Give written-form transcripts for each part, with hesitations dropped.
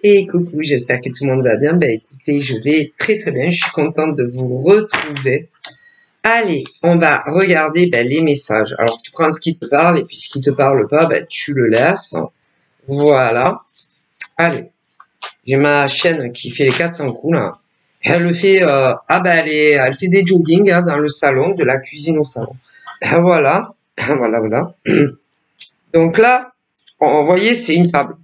Et coucou, j'espère que tout le monde va bien. Ben écoutez, je vais très très bien. Je suis contente de vous retrouver. Allez, on va regarder les messages. Alors tu prends ce qui te parle et puis ce qui te parle pas, tu le laisses. Voilà. Allez, j'ai ma chaîne qui fait les 400 coups là. Elle le fait. Elle fait des jogging dans le salon, de la cuisine au salon. Voilà, voilà. Donc là, vous voyez, c'est une table.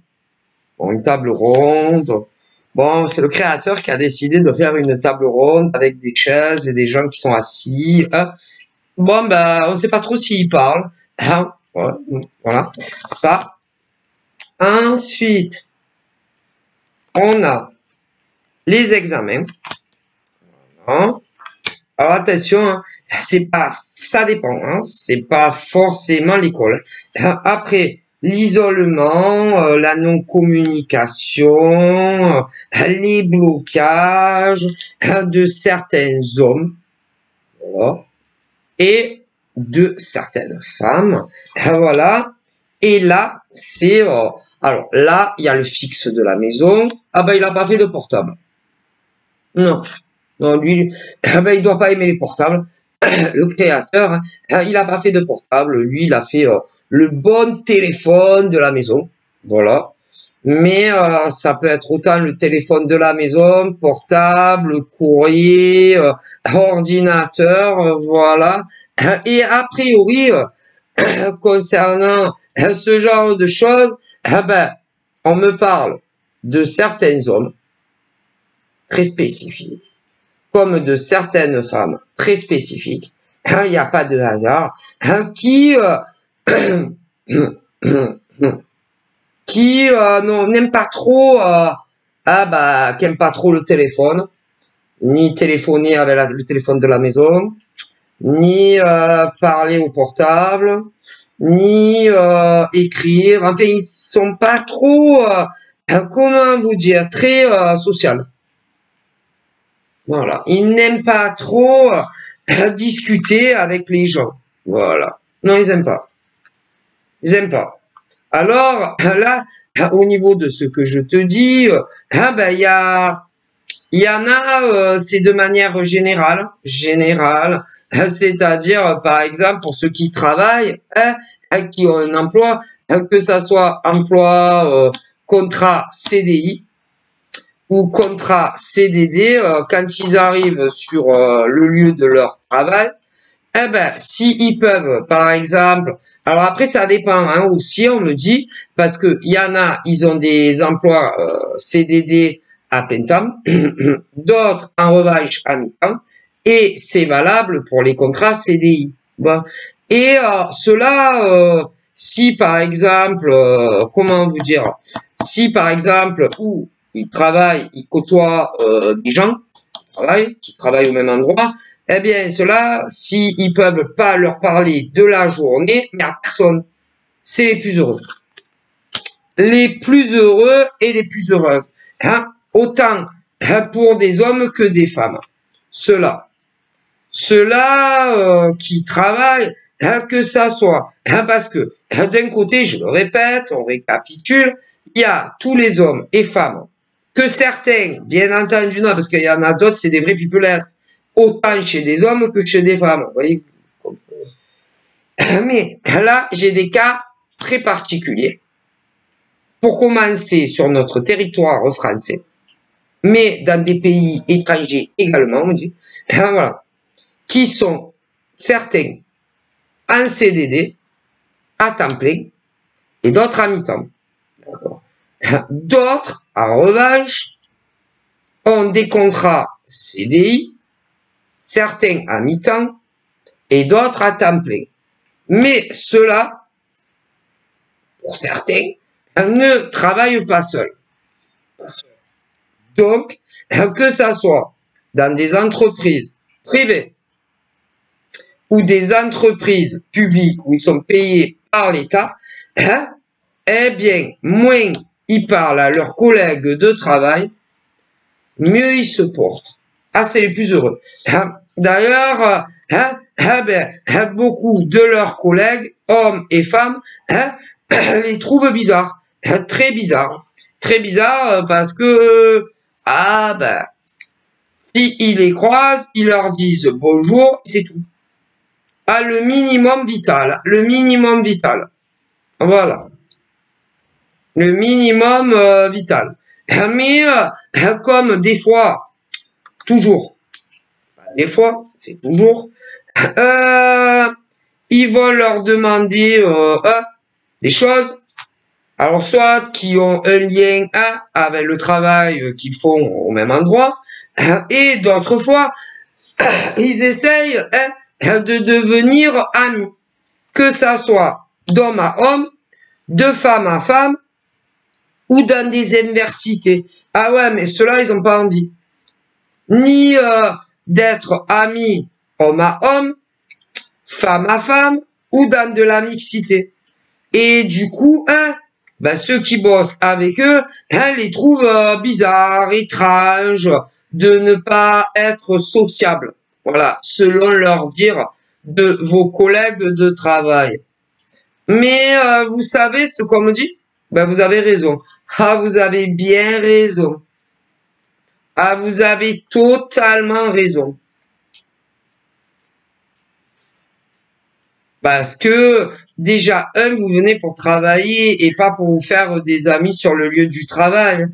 Bon, une table ronde. Bon, c'est le créateur qui a décidé de faire une table ronde avec des chaises et des gens qui sont assis. Bon, on sait pas trop s'ils parlent. Voilà. Ça. Ensuite, on a les examens. Voilà. Alors attention, ça dépend. C'est pas forcément l'école. Après. L'isolement, la non-communication, les blocages de certains hommes, voilà, et de certaines femmes, voilà. Et là, c'est alors là, il y a le fixe de la maison. Il a pas fait de portable. Non, lui, il doit pas aimer les portables. Le créateur, il a pas fait de portable. Lui, il a fait le bon téléphone de la maison, voilà. Mais ça peut être autant le téléphone de la maison, portable, courrier, ordinateur, voilà. Et a priori, concernant ce genre de choses, on me parle de certains hommes très spécifiques, comme de certaines femmes très spécifiques. Il n'y a pas de hasard, qui n'aime pas trop qui aime pas trop le téléphone, ni téléphoner avec le téléphone de la maison, ni parler au portable, ni écrire. Enfin, ils sont pas trop comment vous dire, très social. Voilà, ils n'aiment pas trop discuter avec les gens. Voilà. Non, ils aiment pas. Ils aiment pas. Alors, là, au niveau de ce que je te dis, il y en a, c'est de manière générale, c'est-à-dire, par exemple, pour ceux qui travaillent, qui ont un emploi, que ça soit emploi, contrat CDI ou contrat CDD, quand ils arrivent sur le lieu de leur travail, s'ils peuvent, par exemple, alors après ça dépend aussi, on me dit, parce que il y en a, ils ont des emplois CDD à plein temps, d'autres en revanche à mi-temps, et c'est valable pour les contrats CDI. Bon. Et cela, si par exemple, comment vous dire, si par exemple, où ils travaillent, ils côtoient des gens qui travaillent au même endroit, eh bien, ceux-là, s'ils peuvent pas leur parler de la journée, mais à personne, c'est les plus heureux. Les plus heureux et les plus heureuses. Autant pour des hommes que des femmes. Ceux-là qui travaillent, que ça soit. Parce que, d'un côté, je le répète, on récapitule, il y a tous les hommes et femmes, que certains, bien entendu, non, parce qu'il y en a d'autres, c'est des vrais pipelettes. Autant chez des hommes que chez des femmes. Vous voyez. Mais là, j'ai des cas très particuliers. Pour commencer, sur notre territoire français, mais dans des pays étrangers également, on dit, voilà, qui sont certains en CDD, à temps plein, et d'autres à mi-temps. D'autres, en revanche, ont des contrats CDI, certains à mi-temps et d'autres à temps plein. Mais ceux-là, pour certains, ne travaillent pas seuls. Donc, que ça soit dans des entreprises privées ou des entreprises publiques où ils sont payés par l'État, eh bien, moins ils parlent à leurs collègues de travail, mieux ils se portent. C'est les plus heureux. D'ailleurs, beaucoup de leurs collègues, hommes et femmes, les trouvent bizarres, très bizarres. très bizarre parce que ah ben si ils les croisent, ils leur disent bonjour, c'est tout. Ah, le minimum vital, le minimum vital. Voilà. Le minimum vital. Mais comme des fois, toujours, des fois, c'est toujours, ils vont leur demander des choses. Alors, soit qui ont un lien avec le travail qu'ils font au même endroit, et d'autres fois, ils essayent de devenir amis. Que ça soit d'homme à homme, de femme à femme, ou dans des universités. Ah ouais, mais ceux-là, ils ont pas envie. Ni d'être amis homme à homme, femme à femme, ou dans de la mixité. Et du coup, ceux qui bossent avec eux, les trouvent bizarres, étranges, de ne pas être sociables. Voilà, selon leur dire de vos collègues de travail. Mais vous savez ce qu'on me dit? Vous avez raison. Ah, vous avez bien raison. Ah, vous avez totalement raison. Parce que, déjà, vous venez pour travailler et pas pour vous faire des amis sur le lieu du travail.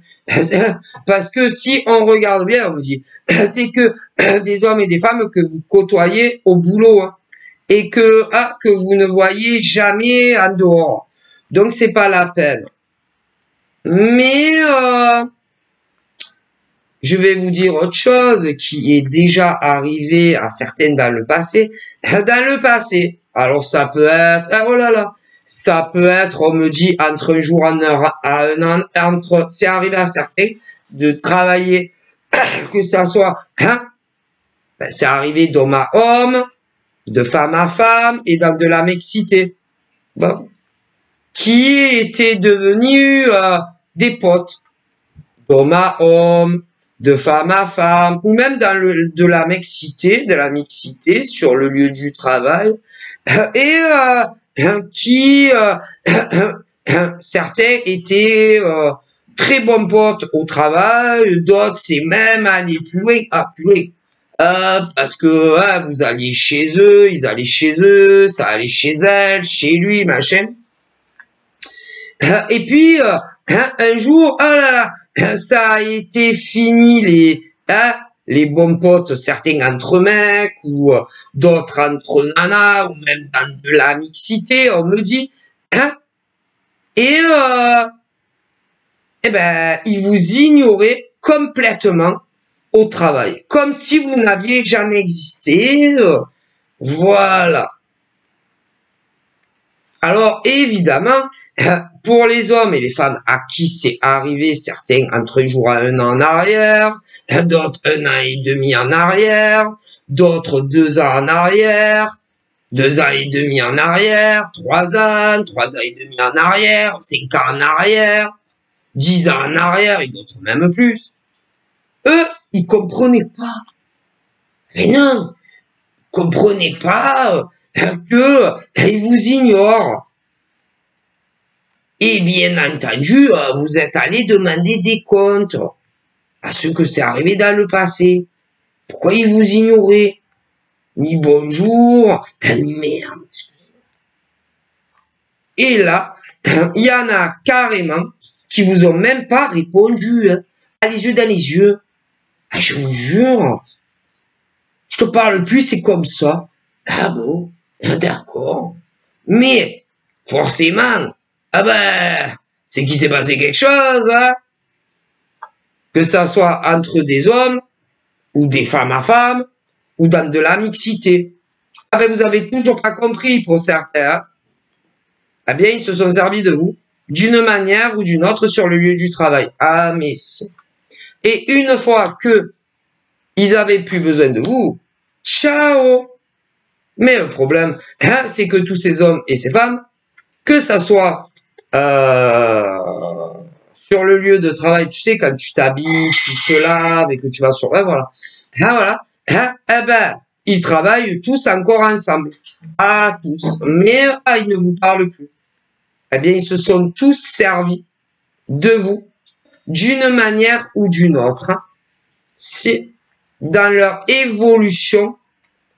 Parce que si on regarde bien, on vous dit, c'est que des hommes et des femmes que vous côtoyez au boulot, hein, et que vous ne voyez jamais en dehors. Donc, c'est pas la peine. Mais je vais vous dire autre chose qui est déjà arrivé à certaines dans le passé. Dans le passé, alors ça peut être, oh là là, ça peut être, on me dit, entre un jour à un an, c'est arrivé à certains de travailler, que ça soit, c'est arrivé d'homme à homme, de femme à femme et dans de la mixité. Bon. Qui étaient devenus des potes, d'homme à homme, de femme à femme, ou même dans de la mixité sur le lieu du travail, et qui certains étaient très bons potes au travail, d'autres c'est même aller plus loin, parce que vous alliez chez eux, ils allaient chez eux, ça allait chez elle, chez lui, machin. Et puis un jour, oh là là, ça a été fini les bons potes, certains entre mecs ou d'autres entre nanas ou même dans de la mixité, on me dit, et ils vous ignoraient complètement au travail, comme si vous n'aviez jamais existé. Voilà. Alors évidemment, pour les hommes et les femmes à qui c'est arrivé, certains entre un jour à un an en arrière, d'autres 1 an et demi en arrière, d'autres 2 ans en arrière, 2 ans et demi en arrière, 3 ans, 3 ans et demi en arrière, 5 ans en arrière, 10 ans en arrière et d'autres même plus. Eux, ils comprenaient pas. Mais non, ils comprenaient pas que ils vous ignorent. Et bien entendu, vous êtes allé demander des comptes à ceux que c'est arrivé dans le passé. Pourquoi ils vous ignoraient? Ni bonjour, ni merde. Et là, il y en a carrément qui vous ont même pas répondu, hein, à les yeux dans les yeux. Ah, je vous jure, je te parle plus, c'est comme ça. Ah bon, d'accord. Mais, forcément, c'est qu'il s'est passé quelque chose, hein. Que ça soit entre des hommes, ou des femmes à femmes, ou dans de la mixité. Vous avez toujours pas compris pour certains, hein. Eh bien, ils se sont servis de vous, d'une manière ou d'une autre sur le lieu du travail. Ah, mais si. Et une fois que ils avaient plus besoin de vous, ciao. Mais le problème, c'est que tous ces hommes et ces femmes, que ça soit sur le lieu de travail, tu sais, quand tu t'habilles, tu te laves et que tu vas sur... voilà. Ils travaillent tous encore ensemble. Ah, tous. Mais ils ne vous parlent plus. Eh bien, ils se sont tous servis de vous d'une manière ou d'une autre, hein. C'est dans leur évolution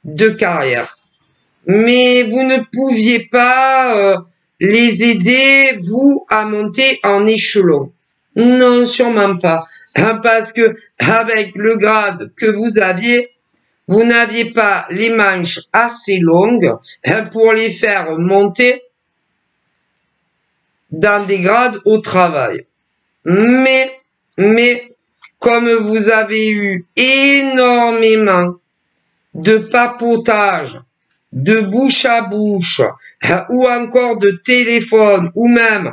de carrière. Mais vous ne pouviez pas les aider, vous, à monter en échelon. Non, sûrement pas. Parce que avec le grade que vous aviez, vous n'aviez pas les manches assez longues pour les faire monter dans des grades au travail. Mais, comme vous avez eu énormément de papotage, de bouche à bouche, ou encore de téléphone, ou même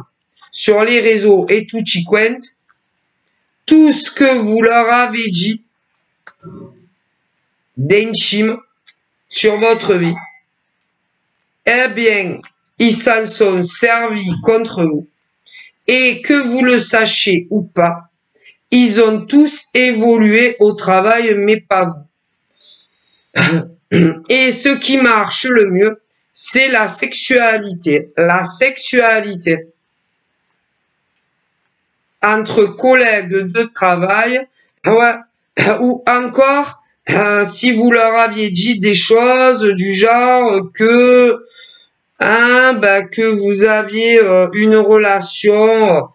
sur les réseaux et tout chiquent, tout ce que vous leur avez dit d'intime sur votre vie, eh bien, ils s'en sont servis contre vous. Et que vous le sachiez ou pas, ils ont tous évolué au travail, mais pas vous. Et ce qui marche le mieux, c'est la sexualité. La sexualité entre collègues de travail, ou encore si vous leur aviez dit des choses du genre que que vous aviez une relation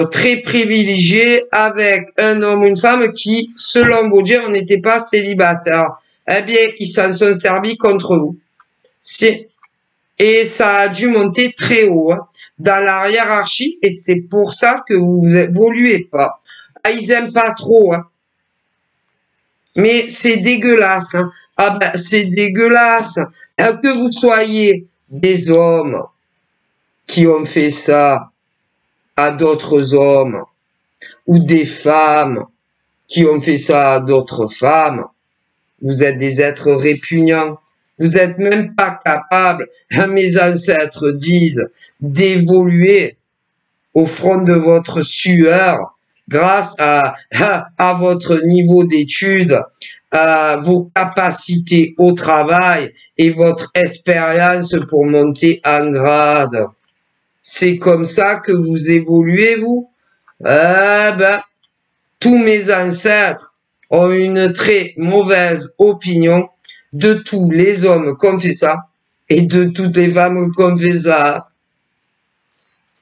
très privilégiée avec un homme ou une femme qui, selon vos dires, n'était pas célibataire. Eh bien, ils s'en sont servis contre vous. Et ça a dû monter très haut dans la hiérarchie, et c'est pour ça que vous évoluez pas. Ah, ils aiment pas trop, hein. Mais c'est dégueulasse, hein. Ah ben, c'est dégueulasse. Que vous soyez des hommes qui ont fait ça à d'autres hommes, ou des femmes qui ont fait ça à d'autres femmes, vous êtes des êtres répugnants. Vous n'êtes même pas capables, mes ancêtres disent, d'évoluer au front de votre sueur grâce à votre niveau d'études, à vos capacités au travail et votre expérience pour monter en grade. C'est comme ça que vous évoluez, vous? Tous mes ancêtres ont une très mauvaise opinion de tous les hommes qui ont fait ça et de toutes les femmes qui ont fait ça.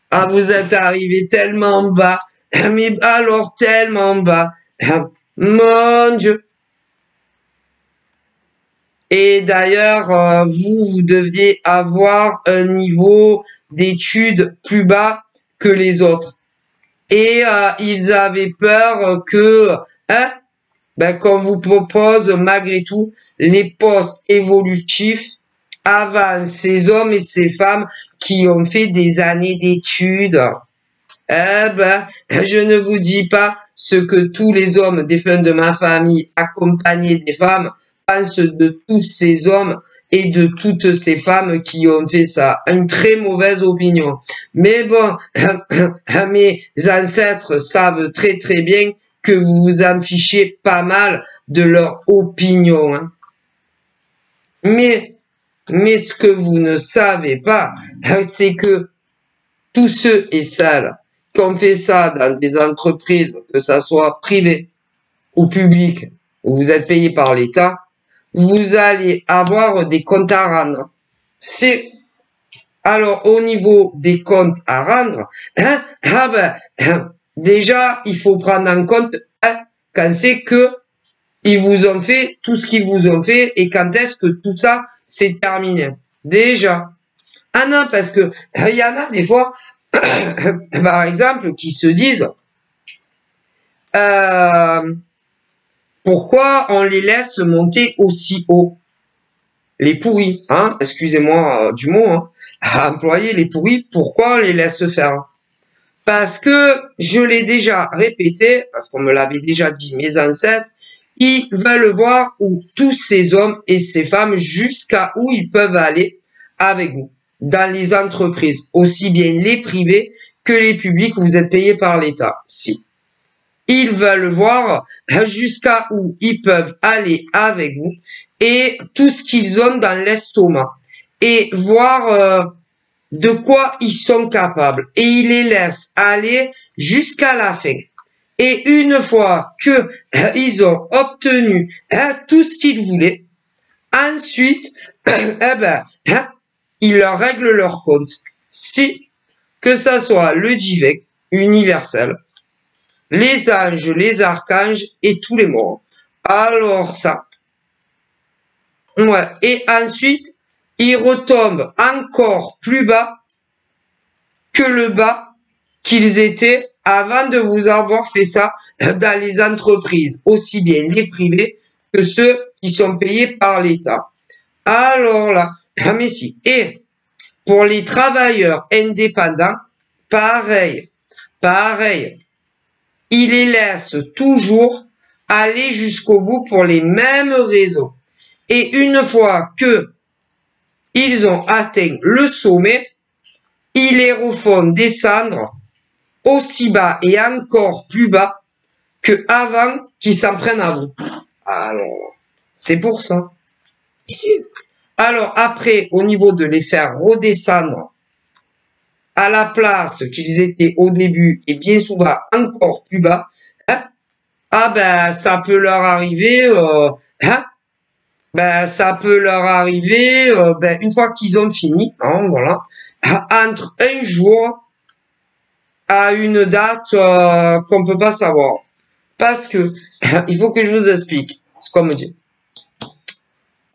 Ah, vous êtes arrivés tellement bas, mais alors tellement bas. Mon Dieu. Et d'ailleurs, vous deviez avoir un niveau d'études plus bas que les autres. Et ils avaient peur que, qu'on vous propose malgré tout les postes évolutifs avant ces hommes et ces femmes qui ont fait des années d'études. Je ne vous dis pas ce que tous les hommes défunts de ma famille accompagnés des femmes pensent de tous ces hommes et de toutes ces femmes qui ont fait ça. Une très mauvaise opinion. Mais bon, mes ancêtres savent très très bien que vous vous en fichez pas mal de leur opinion, hein. Mais ce que vous ne savez pas, c'est que tous ceux et celles qui ont fait ça dans des entreprises, que ça soit privé ou public, où vous êtes payé par l'État, vous allez avoir des comptes à rendre. Alors, au niveau des comptes à rendre, déjà, il faut prendre en compte quand c'est que ils vous ont fait tout ce qu'ils vous ont fait et quand est-ce que tout ça c'est terminé. Déjà. Ah non, parce que il y en a des fois, par exemple, qui se disent pourquoi on les laisse monter aussi haut? Les pourris, hein, excusez-moi du mot, hein, à employer les pourris, pourquoi on les laisse faire? Parce que, je l'ai déjà répété, parce qu'on me l'avait déjà dit mes ancêtres, ils veulent voir où tous ces hommes et ces femmes, jusqu'à où ils peuvent aller avec vous, dans les entreprises, aussi bien les privées que les publics où vous êtes payés par l'État. Si. Ils veulent voir jusqu'à où ils peuvent aller avec vous et tout ce qu'ils ont dans l'estomac et voir de quoi ils sont capables. Et ils les laissent aller jusqu'à la fin. Et une fois que ils ont obtenu tout ce qu'ils voulaient, ensuite, ils leur règlent leur compte. Si, que ça soit le divin universel, les anges, les archanges et tous les morts. Alors ça, ouais. Et ensuite, ils retombent encore plus bas que le bas qu'ils étaient avant de vous avoir fait ça dans les entreprises, aussi bien les privés que ceux qui sont payés par l'État. Alors là, mais si. Et pour les travailleurs indépendants, pareil. Ils les laissent toujours aller jusqu'au bout pour les mêmes raisons. Et une fois que ils ont atteint le sommet, ils les refont descendre aussi bas et encore plus bas que avant qu'ils s'en prennent à vous. Alors, c'est pour ça. Ici. Alors après, au niveau de les faire redescendre à la place qu'ils étaient au début et bien souvent encore plus bas, ça peut leur arriver, ça peut leur arriver, une fois qu'ils ont fini, voilà, entre un jour à une date qu'on peut pas savoir. Parce que, il faut que je vous explique ce qu'on me dit.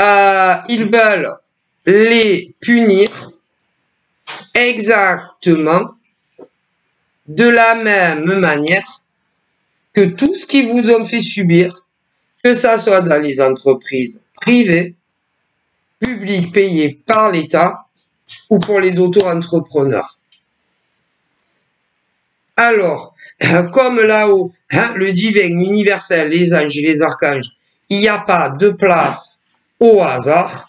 Ils veulent les punir exactement de la même manière que tout ce qu'ils vous ont fait subir, que ça soit dans les entreprises privées, publiques payées par l'État ou pour les auto-entrepreneurs. Alors, comme là-haut, le divin universel, les anges et les archanges, il n'y a pas de place au hasard.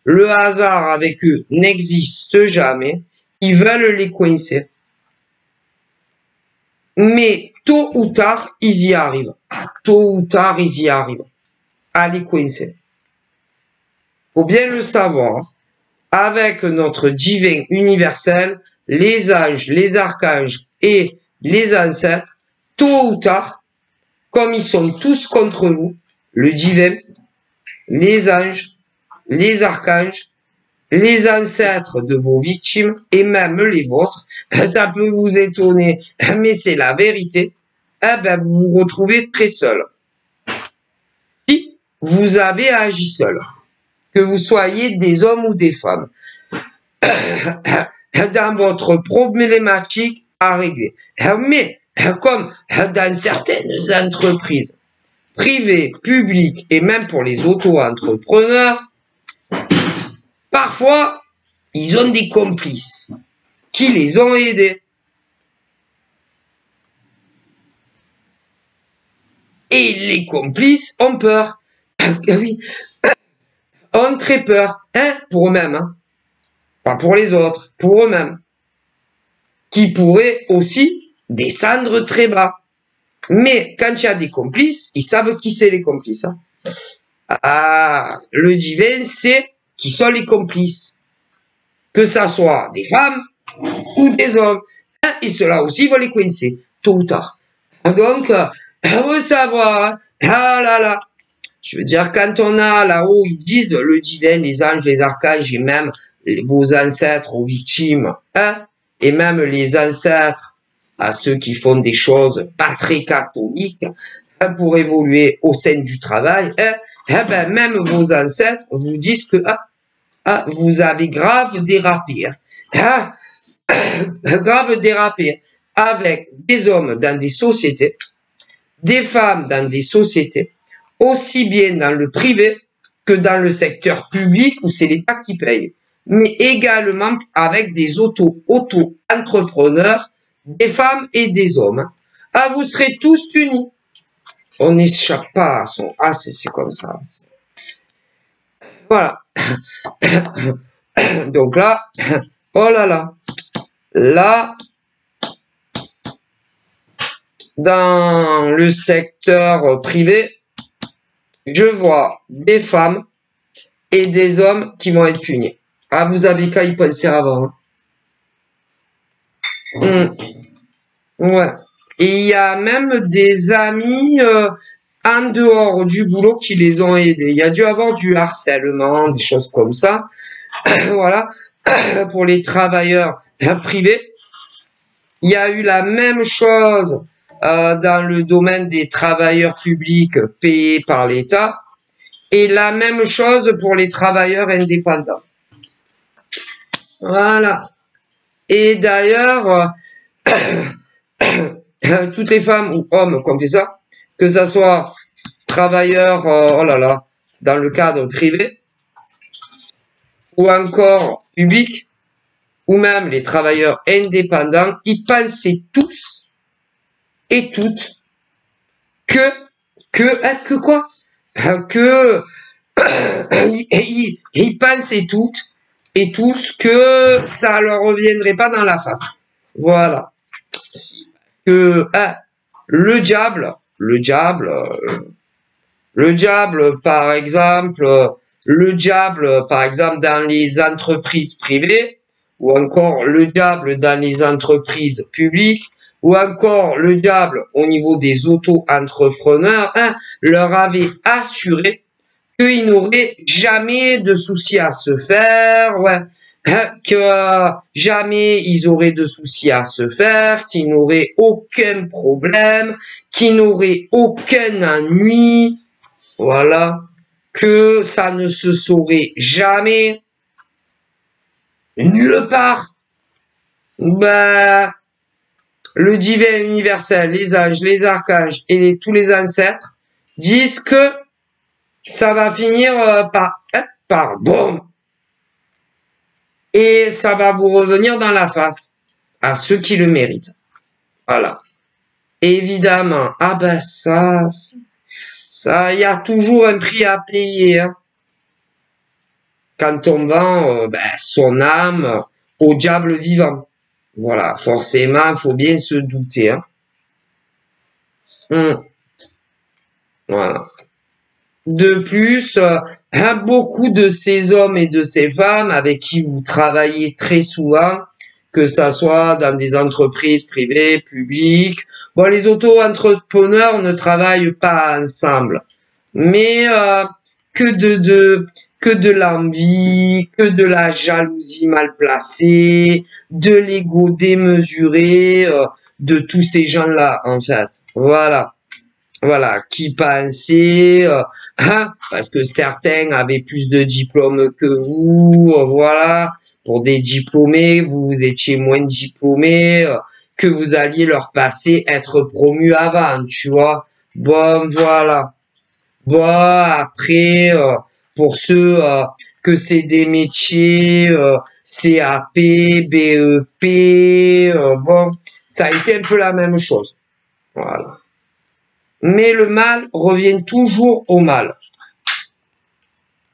Le hasard avec eux n'existe jamais. Ils veulent les coincer. Mais tôt ou tard, ils y arrivent. Tôt ou tard, ils y arrivent à les coincer. Faut bien le savoir. Avec notre divin universel, les anges, les archanges et les ancêtres, tôt ou tard, comme ils sont tous contre vous, le divin, les anges, les archanges, les ancêtres de vos victimes et même les vôtres, ça peut vous étonner, mais c'est la vérité, vous vous retrouvez très seul. Si vous avez agi seul, que vous soyez des hommes ou des femmes, dans votre problématique à régler. Mais comme dans certaines entreprises privées, publiques et même pour les auto-entrepreneurs, parfois, ils ont des complices qui les ont aidés. Et les complices ont peur. Oui, ont très peur, pour eux-mêmes. Pas pour les autres, pour eux-mêmes. Qui pourraient aussi descendre très bas. Mais quand il y a des complices, ils savent qui c'est les complices. Le divin sait qui sont les complices. Que ça soit des femmes ou des hommes. Et ceux-là aussi vont les coincer, tôt ou tard. Donc, faut savoir, je veux dire, quand on a là-haut, ils disent le divin, les anges, les archanges et même vos ancêtres aux victimes, et même les ancêtres à ceux qui font des choses pas très catholiques, pour évoluer au sein du travail, même vos ancêtres vous disent que vous avez grave dérapé. Grave dérapé avec des hommes dans des sociétés, des femmes dans des sociétés, aussi bien dans le privé que dans le secteur public où c'est l'État qui paye, mais également avec des auto-entrepreneurs, des femmes et des hommes. Vous serez tous unis. On n'échappe pas à son... c'est comme ça. Voilà. Donc là, oh là là. Là, dans le secteur privé, je vois des femmes et des hommes qui vont être punis. Vous avez qu'à y penser avant. Ouais. Et il y a même des amis en dehors du boulot qui les ont aidés. Il y a dû avoir du harcèlement, des choses comme ça. Voilà, pour les travailleurs privés. Il y a eu la même chose dans le domaine des travailleurs publics payés par l'État et la même chose pour les travailleurs indépendants. Voilà. Et d'ailleurs, toutes les femmes ou hommes qui ont fait ça, que ça soit travailleurs, oh là là, dans le cadre privé, ou encore public, ou même les travailleurs indépendants, ils pensaient tous et toutes que quoi? Que ils pensaient toutes et tous que ça leur reviendrait pas dans la face. Voilà. Que le diable, par exemple, dans les entreprises privées, ou encore le diable dans les entreprises publiques, ou encore le diable au niveau des auto-entrepreneurs, leur avait assuré qu'ils n'auraient jamais de soucis à se faire, que jamais ils auraient de soucis à se faire, qu'ils n'auraient aucun problème, qu'ils n'auraient aucun ennui, voilà, que ça ne se saurait jamais, nulle part. Ben, le divin universel, les anges, les archanges et tous les ancêtres disent que ça va finir par boum. Et ça va vous revenir dans la face à ceux qui le méritent. Voilà. Évidemment, ça, il y a toujours un prix à payer. Hein. Quand on vend son âme au diable vivant. Voilà, forcément, il faut bien se douter. Hein. Voilà. De plus, beaucoup de ces hommes et de ces femmes avec qui vous travaillez très souvent, que ça soit dans des entreprises privées, publiques, bon, les auto-entrepreneurs ne travaillent pas ensemble, mais que de l'envie, que de la jalousie mal placée, de l'ego démesuré, de tous ces gens-là, en fait. Voilà, qui pensaient, parce que certains avaient plus de diplômes que vous, voilà, pour des diplômés, vous étiez moins diplômés, que vous alliez leur passer être promu avant, tu vois. Bon, voilà. Bon, après, pour ceux que c'est des métiers CAP, BEP, bon, ça a été un peu la même chose. Voilà. Mais le mal revient toujours au mal.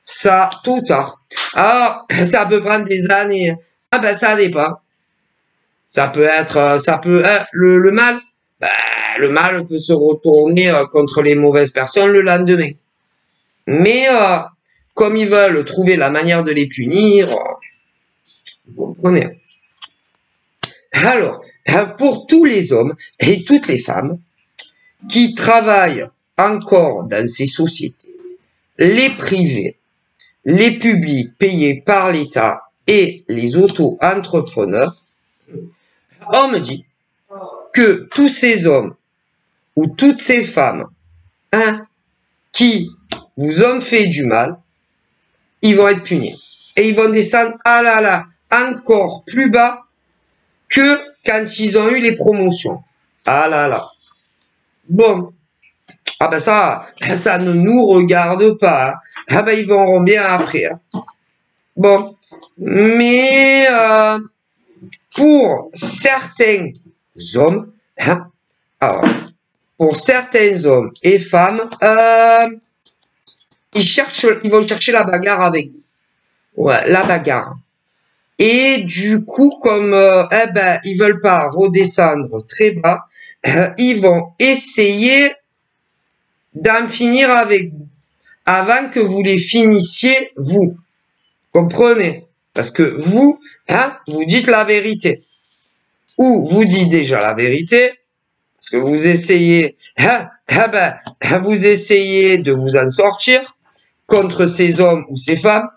Ça, tôt ou tard. Alors, ça peut prendre des années. Ça dépend. Ça peut être, le mal, le mal peut se retourner contre les mauvaises personnes le lendemain. Mais, comme ils veulent trouver la manière de les punir, vous comprenez. Alors, pour tous les hommes et toutes les femmes, qui travaillent encore dans ces sociétés, les privés, les publics payés par l'État et les auto-entrepreneurs, on me dit que tous ces hommes ou toutes ces femmes qui vous ont fait du mal, ils vont être punis. Et ils vont descendre encore plus bas que quand ils ont eu les promotions. Bon, ça ne nous regarde pas. Ils verront bien après. Bon, mais pour certains hommes, pour certains hommes et femmes, ils vont chercher la bagarre avec vous. Ouais, la bagarre. Et du coup, comme ils veulent pas redescendre très bas, ils vont essayer d'en finir avec vous avant que vous les finissiez vous. Comprenez? Parce que vous, vous dites la vérité. Ou vous dites déjà la vérité, parce parce que vous essayez, vous essayez de vous en sortir contre ces hommes ou ces femmes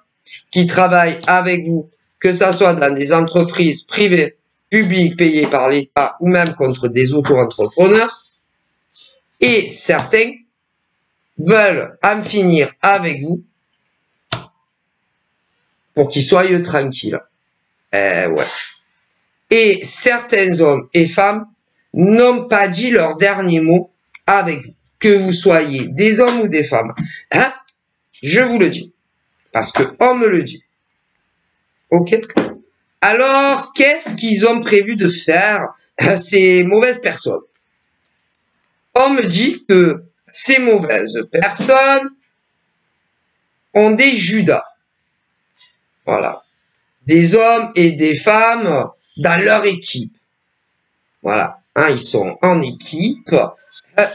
qui travaillent avec vous, que ça soit dans des entreprises privées, publiques, payées par l'État ou même contre des auto-entrepreneurs. Et certains veulent en finir avec vous pour qu'ils soient tranquilles. Ouais. Et certains hommes et femmes n'ont pas dit leur dernier mot avec vous, que vous soyez des hommes ou des femmes. Hein? Je vous le dis, parce que on me le dit. Ok? Alors, qu'est-ce qu'ils ont prévu de faire, ces mauvaises personnes? On me dit que ces mauvaises personnes ont des Judas. Voilà. Des hommes et des femmes dans leur équipe. Voilà. Hein, ils sont en équipe.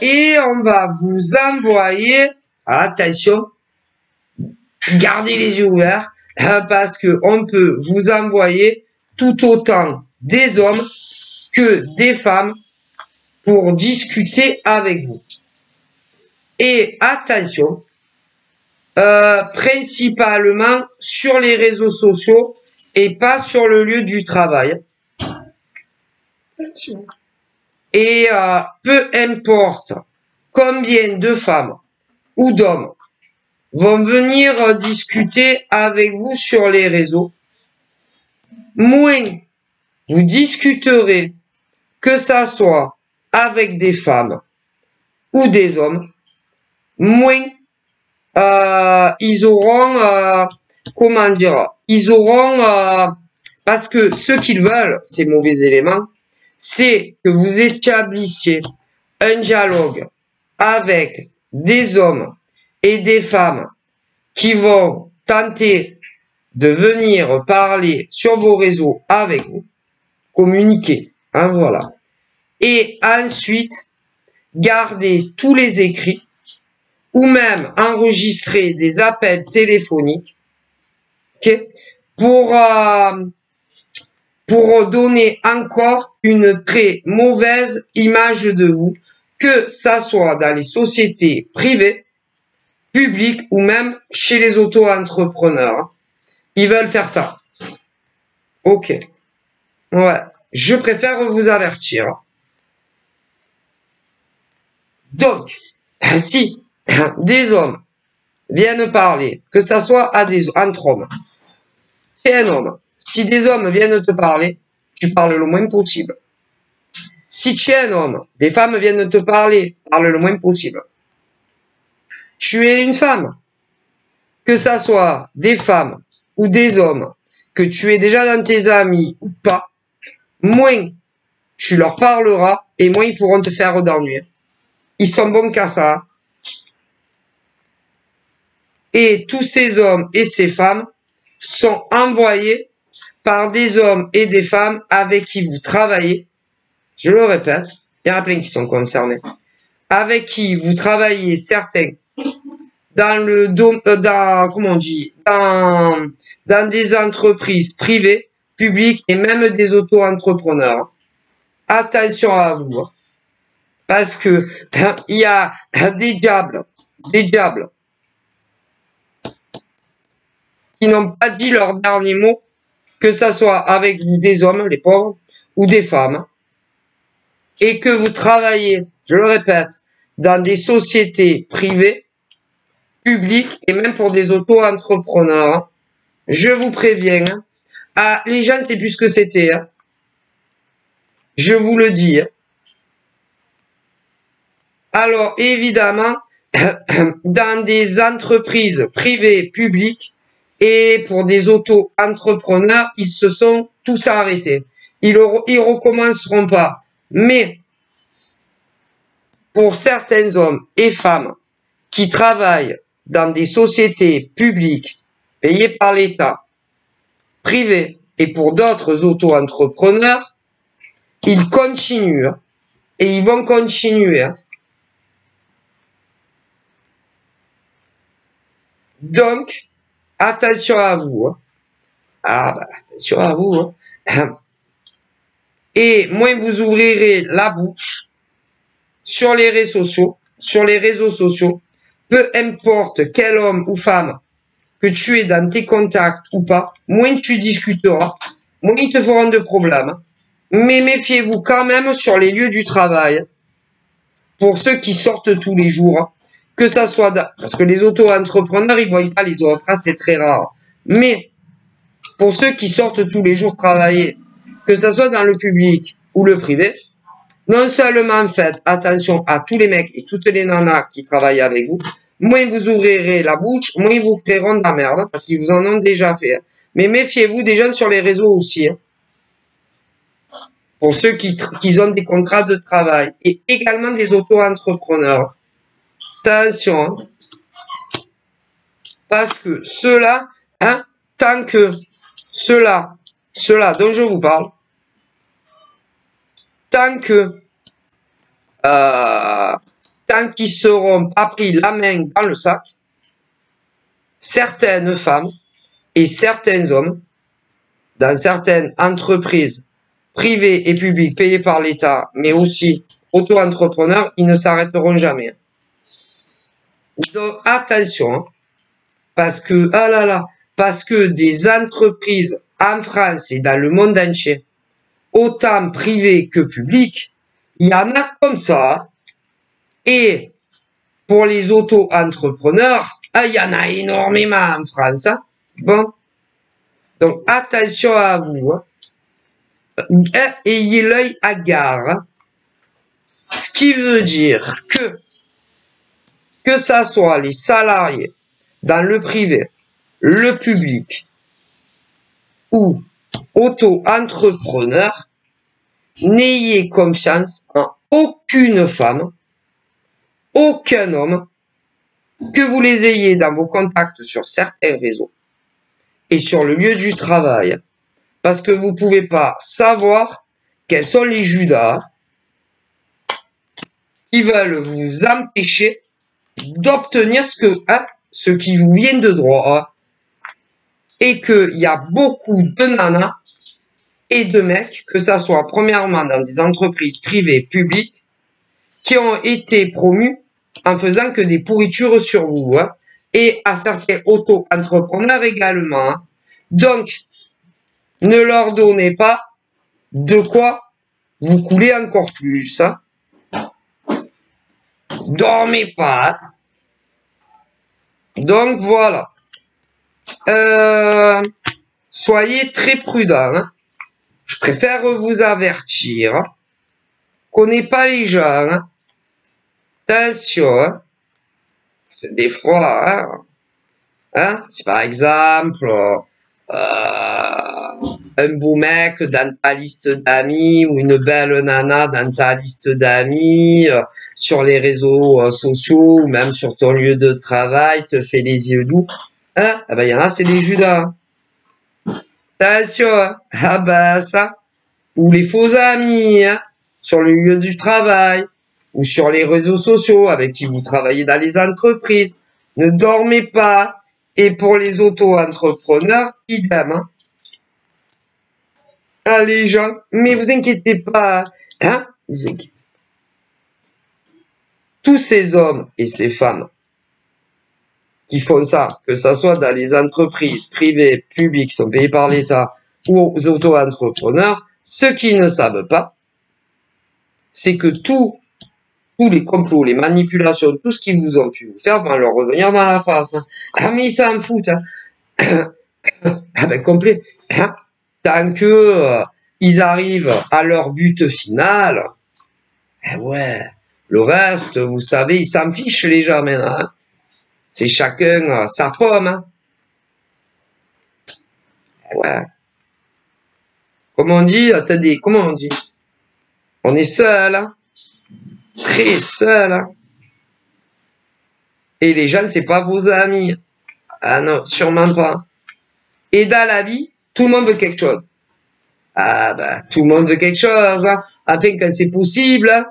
Et on va vous envoyer, attention, gardez les yeux ouverts, parce que on peut vous envoyer tout autant des hommes que des femmes pour discuter avec vous. Et attention, principalement sur les réseaux sociaux et pas sur le lieu du travail. Et peu importe combien de femmes ou d'hommes vont venir discuter avec vous sur les réseaux, moins vous discuterez, que ça soit avec des femmes ou des hommes, moins ils auront, comment dire, ils auront, parce que ce qu'ils veulent, ces mauvais éléments, c'est que vous établissiez un dialogue avec des hommes et des femmes qui vont tenter de venir parler sur vos réseaux avec vous, communiquer, hein, voilà. Et ensuite, garder tous les écrits ou même enregistrer des appels téléphoniques, okay, pour donner encore une très mauvaise image de vous, que ça soit dans les sociétés privées, publiques ou même chez les auto-entrepreneurs. Ils veulent faire ça. Ok. Ouais. Je préfère vous avertir. Donc, si des hommes viennent parler, que ça soit entre hommes, c'est un homme. Si des hommes viennent te parler, tu parles le moins possible. Si tu es un homme, des femmes viennent te parler, parle le moins possible. Tu es une femme, que ça soit des femmes ou des hommes, que tu es déjà dans tes amis ou pas, moins tu leur parleras et moins ils pourront te faire d'ennui. Ils sont bons qu'à ça. Et tous ces hommes et ces femmes sont envoyés par des hommes et des femmes avec qui vous travaillez. Je le répète, il y en a plein qui sont concernés. Avec qui vous travaillez, certains, dans des entreprises privées, publiques et même des auto-entrepreneurs. Attention à vous, parce que il y a des diables qui n'ont pas dit leur dernier mot, que ça soit avec vous des hommes, les pauvres, ou des femmes, et que vous travaillez, je le répète, dans des sociétés privées, publiques et même pour des auto-entrepreneurs. Je vous préviens, les gens, c'est plus ce que c'était. Hein. Je vous le dis. Hein. Alors, évidemment, dans des entreprises privées, publiques, et pour des auto-entrepreneurs, ils se sont tous arrêtés. Ils recommenceront pas. Mais, pour certains hommes et femmes qui travaillent dans des sociétés publiques, payées par l'État, privées, et pour d'autres auto-entrepreneurs, ils continuent, et ils vont continuer. Donc, attention à vous. Attention à vous. Et moins vous ouvrirez la bouche, sur les réseaux sociaux, peu importe quel homme ou femme que tu es dans tes contacts ou pas, moins tu discuteras, moins ils te feront de problèmes. Mais méfiez-vous quand même sur les lieux du travail, pour ceux qui sortent tous les jours, que ça soit parce que les auto-entrepreneurs, ils voient pas les autres, hein, c'est très rare. Mais pour ceux qui sortent tous les jours travailler, que ça soit dans le public ou le privé, non seulement faites attention à tous les mecs et toutes les nanas qui travaillent avec vous, moins vous ouvrirez la bouche, moins ils vous créeront de la merde, parce qu'ils vous en ont déjà fait. Mais méfiez-vous des gens sur les réseaux aussi. Hein. Pour ceux qui ont des contrats de travail et également des auto-entrepreneurs. Attention, hein. Parce que ceux-là, hein, tant que ceux-là dont je vous parle, tant qu'ils seront pas pris la main dans le sac, certaines femmes et certains hommes, dans certaines entreprises privées et publiques payées par l'État, mais aussi auto-entrepreneurs, ils ne s'arrêteront jamais. Donc attention, hein, parce que des entreprises en France et dans le monde entier, autant privées que publiques, il y en a comme ça. Et pour les auto-entrepreneurs, il y en a énormément en France. Hein. Bon, donc attention à vous. Hein. Ayez l'œil à gare. Hein. Ce qui veut dire que ça soit les salariés dans le privé, le public ou auto-entrepreneurs, n'ayez confiance en aucune femme, aucun homme, que vous les ayez dans vos contacts sur certains réseaux et sur le lieu du travail, parce que vous pouvez pas savoir quels sont les Judas qui veulent vous empêcher d'obtenir ce qui vous vient de droit, et qu'il y a beaucoup de nanas et de mecs, que ça soit premièrement dans des entreprises privées, publiques, qui ont été promus en faisant que des pourritures sur vous, hein, et à certains auto-entrepreneurs également. Hein. Donc, ne leur donnez pas de quoi vous couler encore plus. Hein. Dormez pas. Hein. Donc, voilà. Soyez très prudents. Hein. Je préfère vous avertir. Hein. Connais pas les gens. Hein. Attention. Hein. Parce que des fois, hein, si par exemple, un beau mec dans ta liste d'amis ou une belle nana dans ta liste d'amis sur les réseaux sociaux ou même sur ton lieu de travail te fait les yeux doux, hein, eh ben il y en a, c'est des Judas. Hein. Attention, hein. Ah ben ça, ou les faux amis, hein, sur le lieu du travail ou sur les réseaux sociaux avec qui vous travaillez dans les entreprises. Ne dormez pas. Et pour les auto-entrepreneurs, idem. Hein. Ah, les gens, mais vous inquiétez pas, hein, vous inquiétez. Tous ces hommes et ces femmes qui font ça, que ça soit dans les entreprises privées, publiques, sont payées par l'État, ou aux auto-entrepreneurs, ce qu'ils ne savent pas, c'est que tous les complots, les manipulations, tout ce qu'ils vous ont pu vous faire vont leur revenir dans la face. Hein. Ah, mais ils s'en foutent. Hein. Ah ben, complet. Hein. Tant que ils arrivent à leur but final, ouais, le reste, vous savez, ils s'en fichent les gens maintenant. Hein. C'est chacun sa pomme. Hein. Ouais. Comme on dit, attendez, comment on dit? On est seul, hein. Très seul. Hein. Et les gens, c'est pas vos amis. Ah non, sûrement pas. Et dans la vie, tout le monde veut quelque chose. Ah ben, tout le monde veut quelque chose. Hein. Enfin, quand c'est possible. Hein.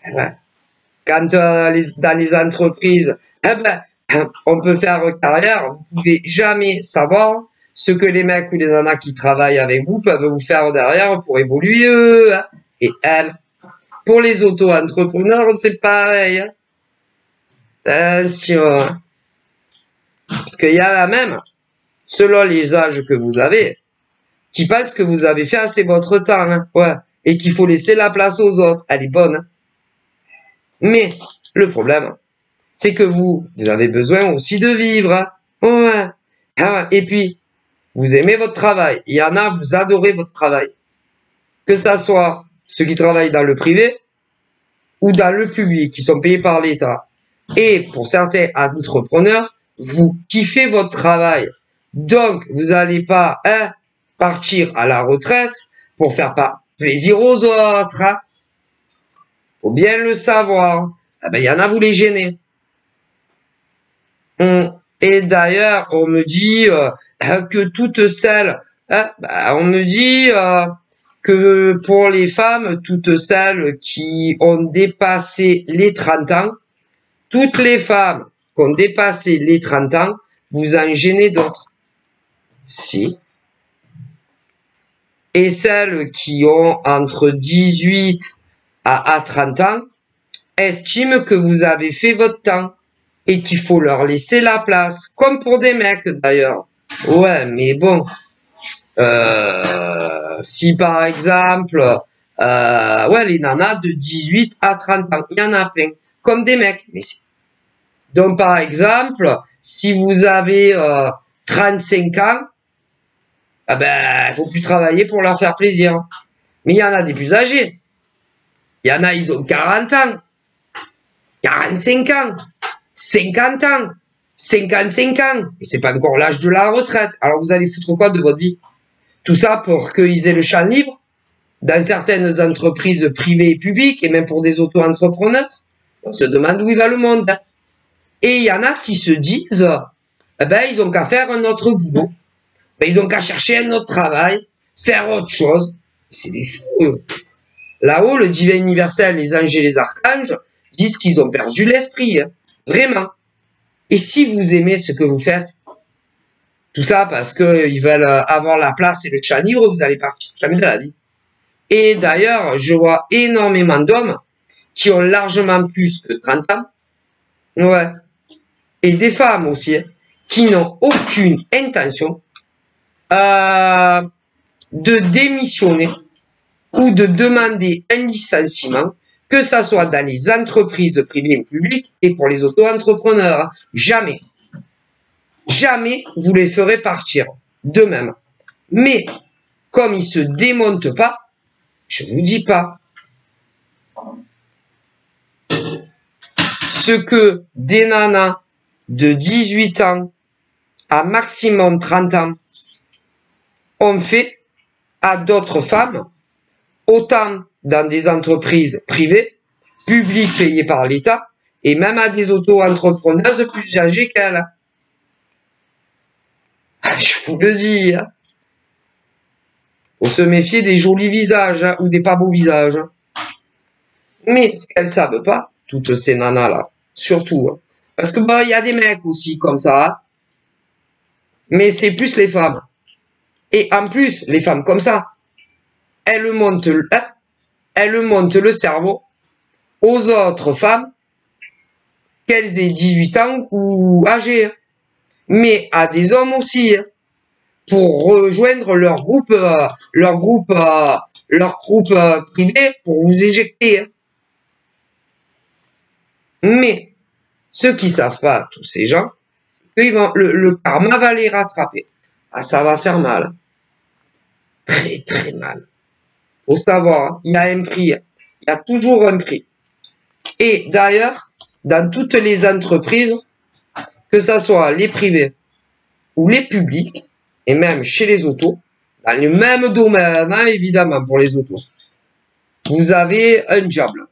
Eh ben, quand dans les entreprises, eh ben, on peut faire carrière. Vous pouvez jamais savoir ce que les mecs ou les nanas qui travaillent avec vous peuvent vous faire derrière pour évoluer eux. Hein. Et elles. pour les auto-entrepreneurs, c'est pareil. Hein. Attention. Parce qu'il y en a même, selon les âges que vous avez, qui pensent que vous avez fait assez votre temps. Hein. Ouais. Et qu'il faut laisser la place aux autres. Elle est bonne. Hein. Mais le problème, c'est que vous avez besoin aussi de vivre. Hein. Ouais. Ah, et puis, vous aimez votre travail. Il y en a, vous adorez votre travail. Que ça soit ceux qui travaillent dans le privé ou dans le public, qui sont payés par l'État. Et pour certains entrepreneurs, vous kiffez votre travail. Donc, vous n'allez pas partir à la retraite pour faire pas plaisir aux autres. Hein. Faut bien le savoir. Ah ben, il y en a, vous les gênez. Et d'ailleurs, on me dit que toutes celles, on me dit que pour les femmes, toutes celles qui ont dépassé les 30 ans, toutes les femmes qui ont dépassé les 30 ans, vous en gênez d'autres. Si. Et celles qui ont entre 18 à 30 ans, estiment que vous avez fait votre temps et qu'il faut leur laisser la place, comme pour des mecs d'ailleurs. Ouais, mais bon, si par exemple, les nanas de 18 à 30 ans, il y en a plein, comme des mecs. Mais si. Donc par exemple, si vous avez 35 ans, il faut plus travailler pour leur faire plaisir. Mais il y en a des plus âgés. Il y en a, ils ont 40 ans, 45 ans, 50 ans, 55 ans. Et c'est pas encore l'âge de la retraite. Alors vous allez foutre quoi de votre vie? Tout ça pour qu'ils aient le champ libre dans certaines entreprises privées et publiques et même pour des auto-entrepreneurs. On se demande où il va le monde. Et il y en a qui se disent, ils ont qu'à faire un autre boulot. Ils ont qu'à chercher un autre travail, faire autre chose. C'est des fous. Là-haut, le divin universel, les anges et les archanges disent qu'ils ont perdu l'esprit. Hein. Vraiment. Et si vous aimez ce que vous faites, tout ça parce qu'ils veulent avoir la place et le champ libre, vous allez partir jamais de la vie. Et d'ailleurs, je vois énormément d'hommes qui ont largement plus que 30 ans. Ouais. Et des femmes aussi, hein, qui n'ont aucune intention de démissionner ou de demander un licenciement, que ça soit dans les entreprises privées ou publiques et pour les auto-entrepreneurs. Hein. Jamais. Jamais vous les ferez partir d'eux-mêmes. Mais, comme ils se démontent pas, je vous dis pas. Ce que des nanas de 18 ans à maximum 30 ans ont fait à d'autres femmes, autant dans des entreprises privées, publiques payées par l'État, et même à des auto-entrepreneuses plus âgées qu'elles. Je vous le dis. Hein. Faut se méfier des jolis visages hein, ou des pas beaux visages. Mais ce qu'elles savent pas, toutes ces nanas-là, surtout, hein, parce que il y a des mecs aussi comme ça, hein, mais c'est plus les femmes. Et en plus, les femmes comme ça, elles montent le cerveau aux autres femmes, qu'elles aient 18 ans ou âgées. Mais à des hommes aussi, hein, pour rejoindre leur groupe privé pour vous éjecter. Hein. Mais ceux qui savent pas, tous ces gens, le karma va les rattraper. Ah, ça va faire mal. Très, très mal. Faut savoir, hein, il y a un prix. Hein. Il y a toujours un prix. Et d'ailleurs, dans toutes les entreprises, que ça soit les privés ou les publics, et même chez les autos, dans le même domaine, hein, évidemment, pour les autos, vous avez un diable.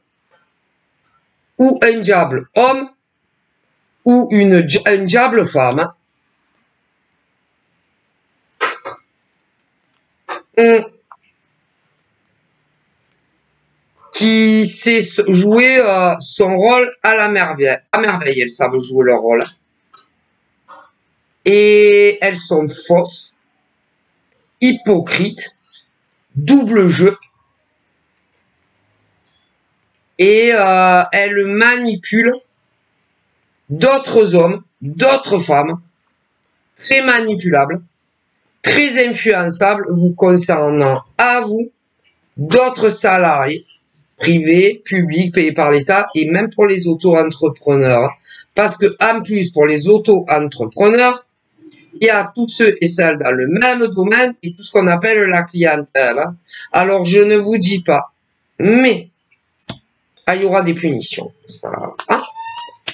Ou un diable homme, ou un diable femme. Qui sait jouer son rôle à la merveille. À merveille, elles savent jouer leur rôle. Et elles sont fausses, hypocrites, double jeu. et elle manipule d'autres hommes, d'autres femmes, très manipulables, très influençables vous concernant à vous, d'autres salariés, privés, publics, payés par l'État et même pour les auto-entrepreneurs. Parce que en plus, pour les auto-entrepreneurs, il y a tous ceux et celles dans le même domaine et tout ce qu'on appelle la clientèle. Alors, je ne vous dis pas, mais il y aura des punitions. Ça, hein?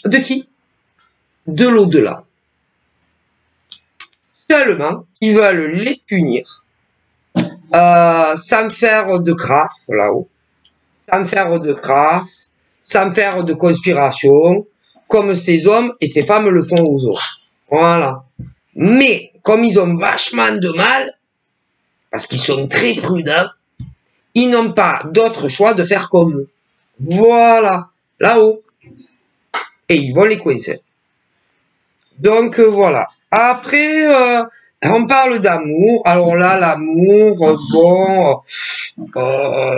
De qui? De l'au-delà. Seulement, ils veulent les punir sans faire de crasse là-haut, sans faire de crasse, sans faire de conspiration, comme ces hommes et ces femmes le font aux autres. Voilà. Mais, comme ils ont vachement de mal, parce qu'ils sont très prudents, ils n'ont pas d'autre choix de faire comme eux. Voilà. Là-haut. Et ils vont les coincer. Donc, voilà. Après, on parle d'amour. Alors là, l'amour, bon,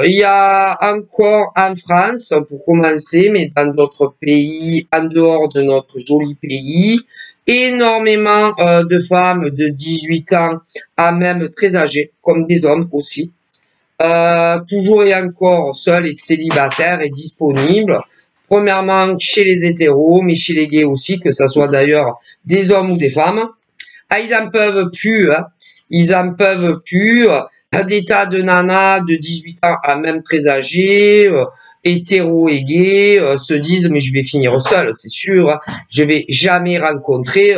il y a encore en France, pour commencer, mais dans d'autres pays, en dehors de notre joli pays, énormément de femmes de 18 ans à même très âgées, comme des hommes aussi. Toujours et encore seuls et célibataires et disponibles. Premièrement, chez les hétéros, mais chez les gays aussi, que ce soit d'ailleurs des hommes ou des femmes. Ah, ils en peuvent plus, hein. Ils en peuvent plus. Des tas de nanas de 18 ans à même très âgées, hétéros et gays, se disent mais je vais finir seul, c'est sûr. Hein. Je vais jamais rencontrer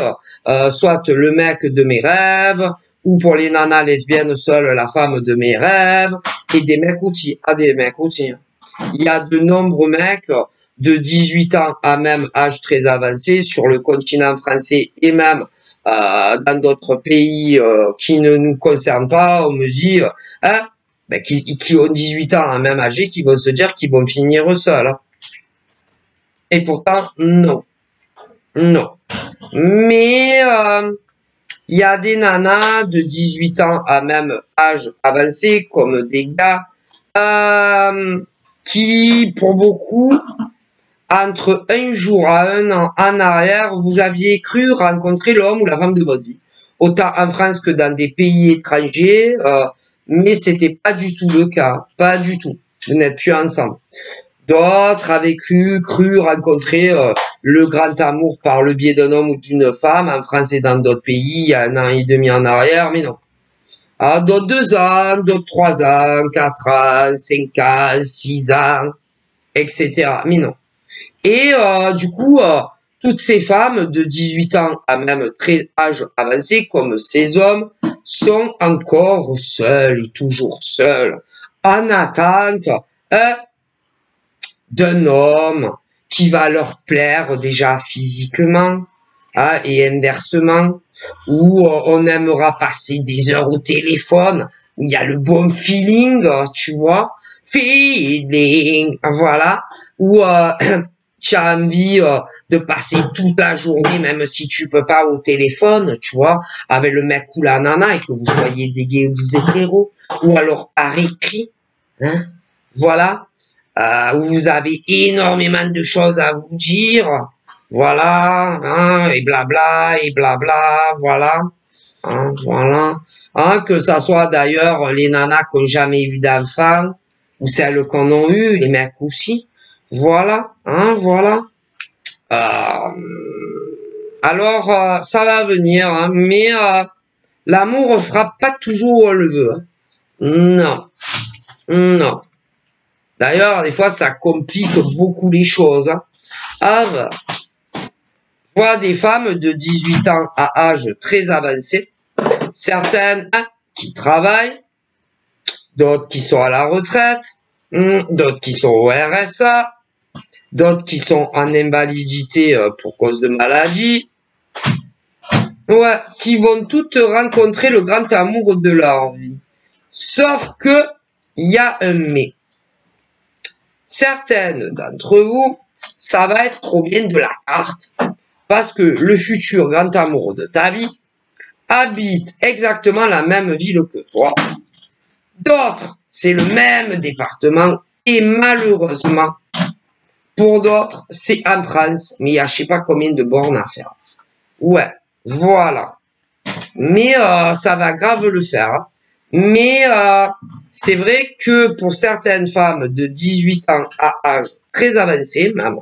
soit le mec de mes rêves, ou pour les nanas lesbiennes seules la femme de mes rêves, et des mecs aussi. Ah, des mecs aussi. Hein. Il y a de nombreux mecs de 18 ans à même âge très avancé sur le continent français et même dans d'autres pays qui ne nous concernent pas, on me dit, hein, ben, qui ont 18 ans à même âge, qui vont se dire qu'ils vont finir seuls. Hein. Et pourtant, non. Non. Mais il y a des nanas de 18 ans à même âge avancé, comme des gars, qui, pour beaucoup, entre un jour à un an en arrière, vous aviez cru rencontrer l'homme ou la femme de votre vie. Autant en France que dans des pays étrangers, mais c'était pas du tout le cas. Pas du tout. Vous n'êtes plus ensemble. D'autres avaient cru rencontrer le grand amour par le biais d'un homme ou d'une femme, en France et dans d'autres pays, il y a un an et demi en arrière, mais non. Ah, d'autres 2 ans, d'autres 3 ans, 4 ans, 5 ans, 6 ans, etc. Mais non. Et du coup, toutes ces femmes de 18 ans à même très âge avancé, comme ces hommes, sont encore seuls et toujours seuls, en attente d'un homme qui va leur plaire déjà physiquement, hein, et inversement, où on aimera passer des heures au téléphone, où il y a le bon feeling, tu vois, feeling, voilà, où tu as envie de passer toute la journée, même si tu peux pas au téléphone, tu vois, avec le mec ou la nana, et que vous soyez des gays ou des hétéros, ou alors par écrit, hein, voilà, où vous avez énormément de choses à vous dire, voilà, hein, et blabla, voilà, hein, voilà, hein, que ça soit d'ailleurs les nanas qui n'ont jamais eu d'enfants, ou celles qu'on a eu, les mecs aussi, voilà, hein, voilà. Alors, ça va venir, hein, mais l'amour fera pas toujours où on le veut. Hein. Non, non. D'ailleurs, des fois, ça complique beaucoup les choses. Hein. Ah, bah. Je vois des femmes de 18 ans à âge très avancé, certaines hein, qui travaillent, d'autres qui sont à la retraite, d'autres qui sont au RSA, d'autres qui sont en invalidité pour cause de maladie, ouais, qui vont toutes rencontrer le grand amour de leur vie. Sauf que, il y a un mais. Certaines d'entre vous, ça va être trop bien de la carte, parce que le futur grand amour de ta vie habite exactement la même ville que toi. D'autres, c'est le même département, et malheureusement, Pour d'autres, c'est en France, mais il y a je sais pas combien de bornes à faire. Ouais, voilà. Mais ça va grave le faire. Hein. Mais c'est vrai que pour certaines femmes de 18 ans à âge très avancé, même,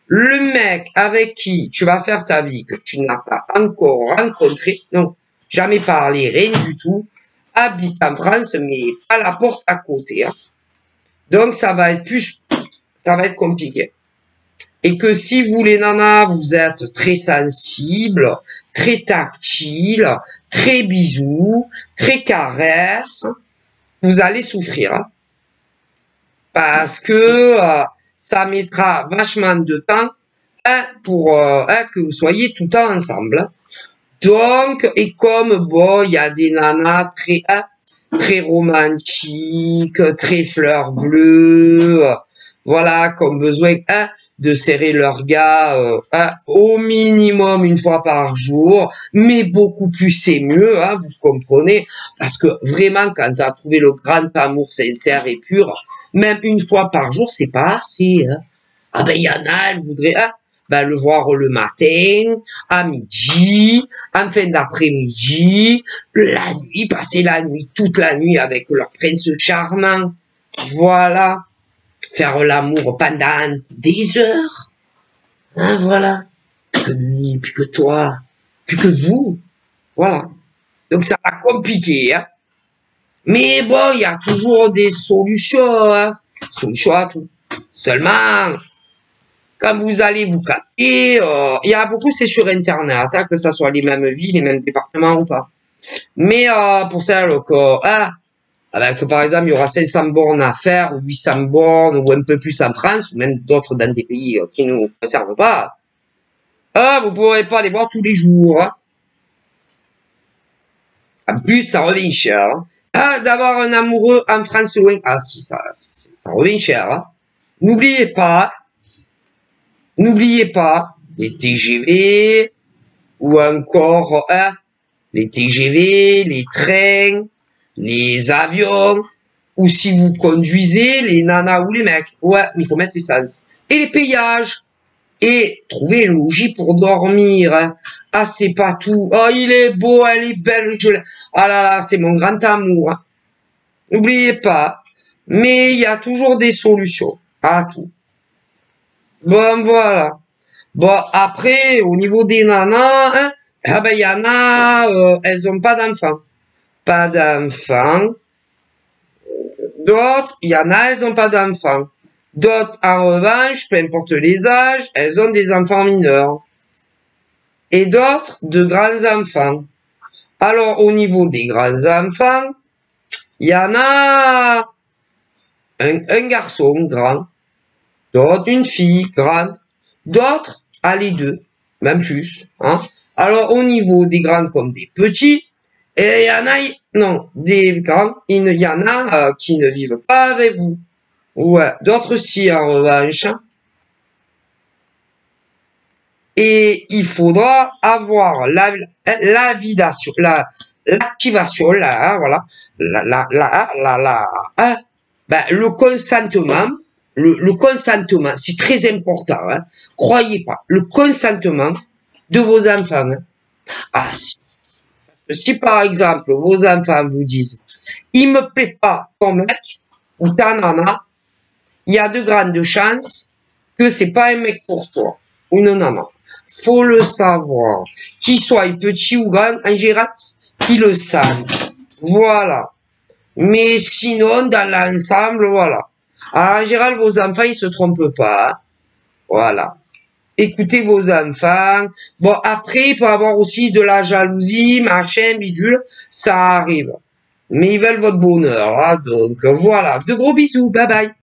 le mec avec qui tu vas faire ta vie, que tu n'as pas encore rencontré, non, jamais parlé, rien du tout, habite en France, mais pas la porte à côté. Hein. Donc ça va être compliqué. Et que si vous les nanas, vous êtes très sensibles, très tactiles, très bisous, très caresses, vous allez souffrir. Hein. Parce que ça mettra vachement de temps pour que vous soyez tout le temps ensemble. Donc, et comme bon, il y a des nanas très romantiques, très fleurs bleues, voilà, comme besoin de serrer leur gars au minimum une fois par jour, mais beaucoup plus c'est mieux, hein, vous comprenez, parce que vraiment quand tu as trouvé le grand amour sincère et pur, même une fois par jour, c'est pas assez. Hein. Ah ben il y en a, elles voudraient le voir le matin, à midi, en fin d'après-midi, la nuit, passer la nuit, toute la nuit avec leur prince charmant. Voilà. Faire l'amour pendant des heures. Hein, voilà. Plus que lui, plus que toi, plus que vous. Voilà. Donc ça va compliquer, hein. Mais bon, il y a toujours des solutions, hein. Solutions à tout. Seulement, quand vous allez vous capter, il y a beaucoup, c'est sur Internet, hein, que ça soit les mêmes villes, les mêmes départements ou pas. Mais pour celles que par exemple, il y aura 500 bornes à faire, ou 800 bornes, ou un peu plus en France, ou même d'autres dans des pays qui ne nous servent pas, vous ne pourrez pas les voir tous les jours. Hein. En plus, ça revient cher. Hein. D'avoir un amoureux en France loin, si, ça revient cher. Hein. N'oubliez pas, les TGV, ou encore les TGV, les trains, les avions, ou si vous conduisez, les nanas ou les mecs. Ouais, mais il faut mettre l'essence. Et les payages. Et trouver un logis pour dormir. Hein. Ah, c'est pas tout. Oh, il est beau, elle est belle. Ah là là, c'est mon grand amour. Hein. N'oubliez pas. Mais il y a toujours des solutions à tout. Bon, voilà. Bon, après, au niveau des nanas, hein, il y en a, elles ont pas d'enfants. Pas d'enfants. D'autres, il y en a, elles ont pas d'enfants. D'autres, en revanche, peu importe les âges, elles ont des enfants mineurs. Et d'autres, de grands enfants. Alors, au niveau des grands enfants, il y en a un garçon grand, d'autres une fille grande, d'autres à les deux, même plus. Hein. Alors, au niveau des grands comme des petits, et il y en a, non, des grands, il y en a qui ne vivent pas avec vous. Ouais, d'autres si en revanche. Et il faudra avoir l'activation, là, hein, voilà, le consentement, le consentement, c'est très important, hein. Croyez pas, le consentement de vos enfants. Hein. Ah, si par exemple vos enfants vous disent, il me plaît pas ton mec ou ta nana, il y a de grandes chances que c'est pas un mec pour toi ou une nana. Faut le savoir. Qu'il soit petit ou grand, en général, qu'ils le savent. Voilà. Mais sinon, dans l'ensemble, voilà. Alors, en général, vos enfants, ils se trompent pas. Hein. Voilà. Écoutez vos enfants. Bon, après, il peut y avoir aussi de la jalousie, machin, bidule. Ça arrive. Mais ils veulent votre bonheur. Hein, donc, voilà. De gros bisous. Bye bye.